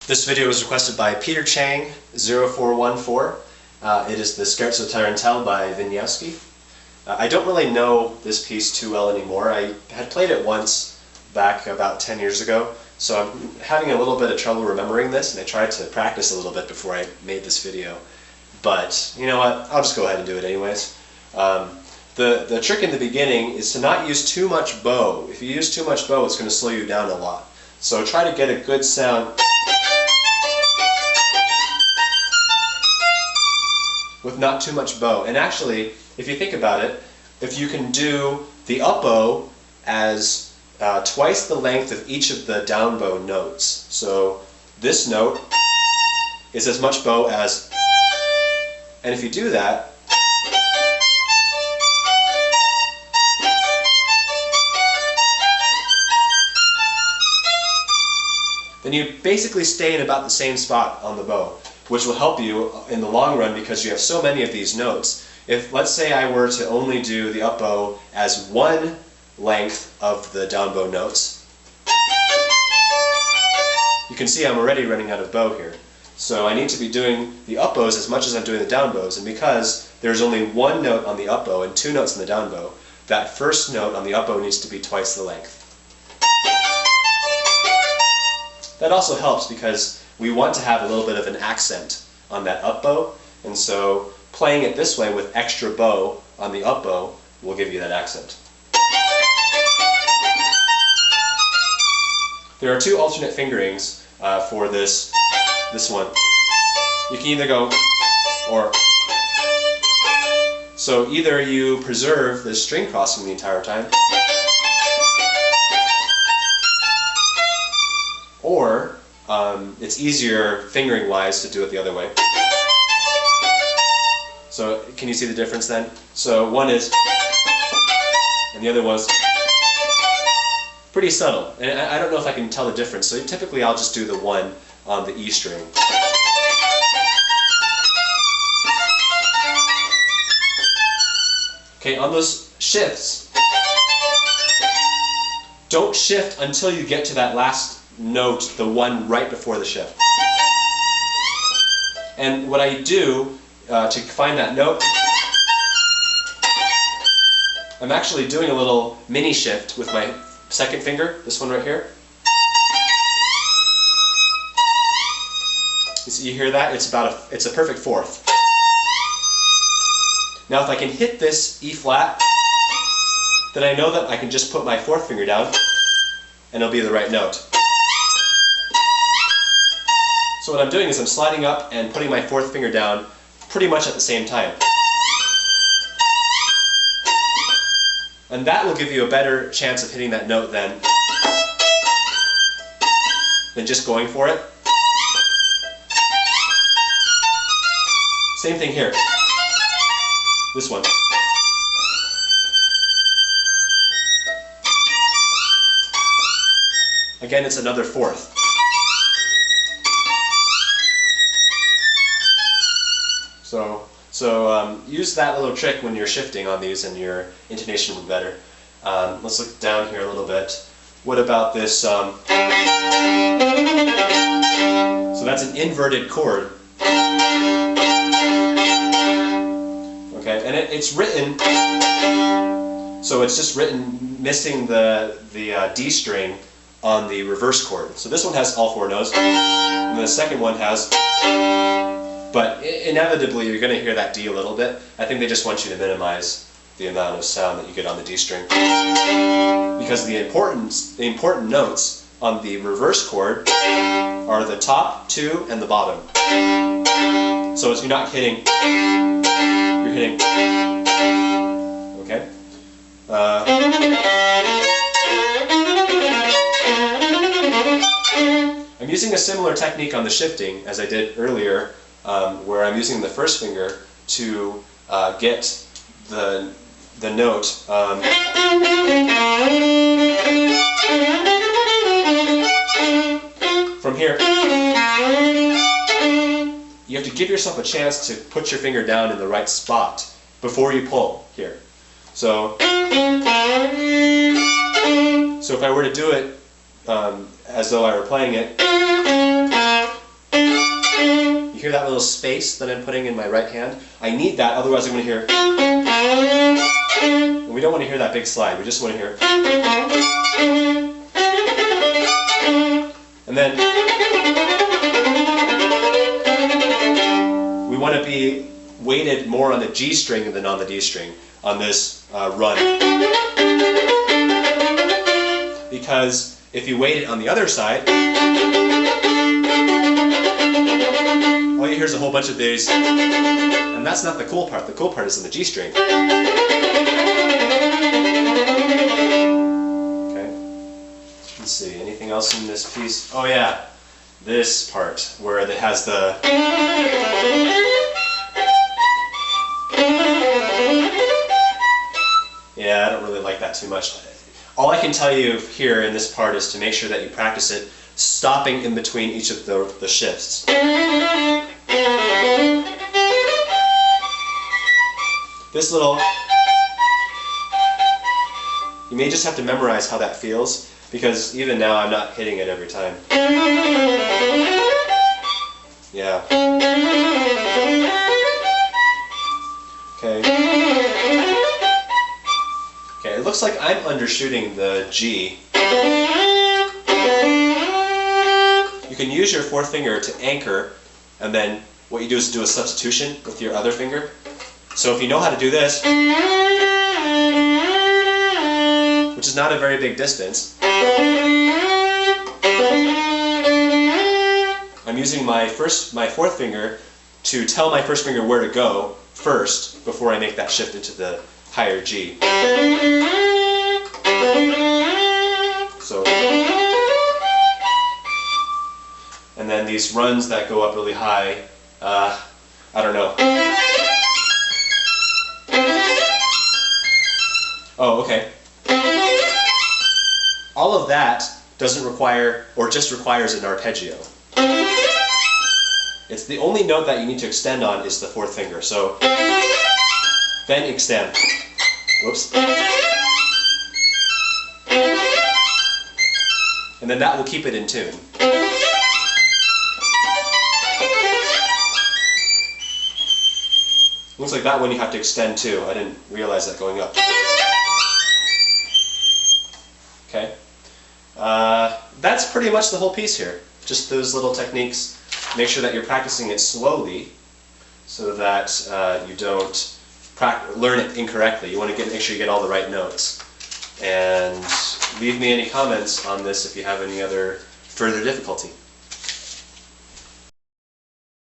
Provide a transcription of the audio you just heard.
This video was requested by Peter Chang 0414. It is the Scherzo Tarantelle by Vinyavsky. I don't really know this piece too well anymore. I had played it once back about 10 years ago, so I'm having a little bit of trouble remembering this, and I tried to practice a little bit before I made this video. But you know what, I'll just go ahead and do it anyways. The trick in the beginning is to not use too much bow. If you use too much bow, it's going to slow you down a lot. So try to get a good sound with not too much bow. And actually, if you think about it, if you can do the up bow as twice the length of each of the down bow notes. So this note is as much bow as, and if you do that, then you basically stay in about the same spot on the bow, which will help you in the long run because you have so many of these notes. If, let's say, I were to only do the up bow as one length of the down bow notes, you can see I'm already running out of bow here. So I need to be doing the up bows as much as I'm doing the down bows, and because there's only one note on the up bow and two notes on the down bow, that first note on the up bow needs to be twice the length. That also helps because we want to have a little bit of an accent on that up bow, and so playing it this way with extra bow on the up bow will give you that accent. There are two alternate fingerings for this one. You can either go or. So either you preserve the string crossing the entire time, or it's easier fingering wise to do it the other way. So can you see the difference then? So one is, and the other was pretty subtle. And I don't know if I can tell the difference. So typically I'll just do the one on the E string. Okay, on those shifts, don't shift until you get to that last note, the one right before the shift. And what I do to find that note, I'm actually doing a little mini shift with my second finger, this one right here. You hear that? It's a perfect fourth. Now if I can hit this E flat, then I know that I can just put my fourth finger down and it'll be the right note. So what I'm doing is I'm sliding up and putting my fourth finger down pretty much at the same time. And that will give you a better chance of hitting that note than just going for it. Same thing here. This one. Again, it's another fourth. So use that little trick when you're shifting on these and your intonation will be better. Let's look down here a little bit. What about this? So that's an inverted chord. Okay, and it's written, so it's just written missing the D string on the reverse chord. So this one has all four notes, and the second one has. But inevitably, you're going to hear that D a little bit. I think they just want you to minimize the amount of sound that you get on the D string. Because the important notes on the reverse chord are the top two and the bottom. So you're not hitting, you're hitting, okay? I'm using a similar technique on the shifting as I did earlier, where I'm using the first finger to get the note. From here, you have to give yourself a chance to put your finger down in the right spot before you pull here. So if I were to do it as though I were playing it, hear that little space that I'm putting in my right hand? I need that, otherwise I'm going to hear... And we don't want to hear that big slide, we just want to hear... And then... we want to be weighted more on the G string than on the D string on this run. Because if you weight it on the other side, all you hear is a whole bunch of these, and that's not the cool part. The cool part is in the G string. Okay. Let's see, anything else in this piece? Oh yeah, this part where it has the... Yeah, I don't really like that too much. All I can tell you here in this part is to make sure that you practice it stopping in between each of the shifts. This little... You may just have to memorize how that feels, because even now I'm not hitting it every time. Yeah. Okay. Okay, it looks like I'm undershooting the G. You can use your fourth finger to anchor, and then what you do is do a substitution with your other finger. So if you know how to do this, which is not a very big distance, I'm using my fourth finger to tell my first finger where to go first before I make that shift into the higher G. So, and then these runs that go up really high, I don't know. Oh, okay. All of that doesn't require, or just requires an arpeggio. It's the only note that you need to extend on is the fourth finger. So, then extend. Whoops. And then that will keep it in tune. Looks like that one you have to extend too. I didn't realize that going up. Okay. That's pretty much the whole piece here. Just those little techniques. Make sure that you're practicing it slowly so that you don't learn it incorrectly. You want to make sure you get all the right notes. And leave me any comments on this if you have any other further difficulty.